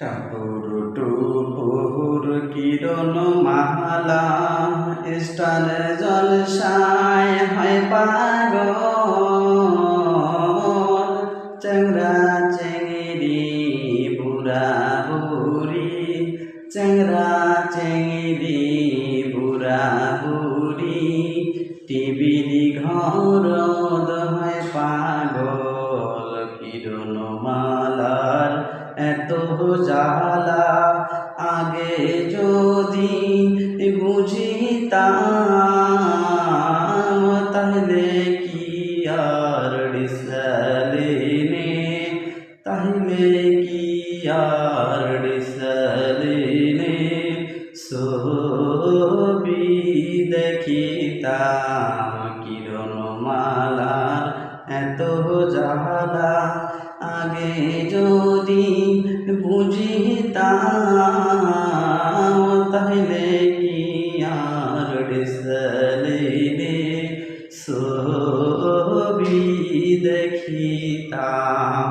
টাপুর টুপুর কিরণ মালা star জলসায় হয় পাগল চ্যাংরা চেংড়ি বুড়া বুড়ি চ্যাংরা চেংড়ি বুড়া বুড়ি টিভির ঘর হয় পাগল কিরণ মালার এত জ্বালা আগে যদি বুঝিতাম তাহলে কি আর ডিসলিনে তাহলে কি আর ডিসলিনে ছবি দেখিতাম কিরণ মালার এত জ্বালা আগে যদি বুঝিতাম তাহলে কি আর ডিসলিনে ছবি দেখিতাম।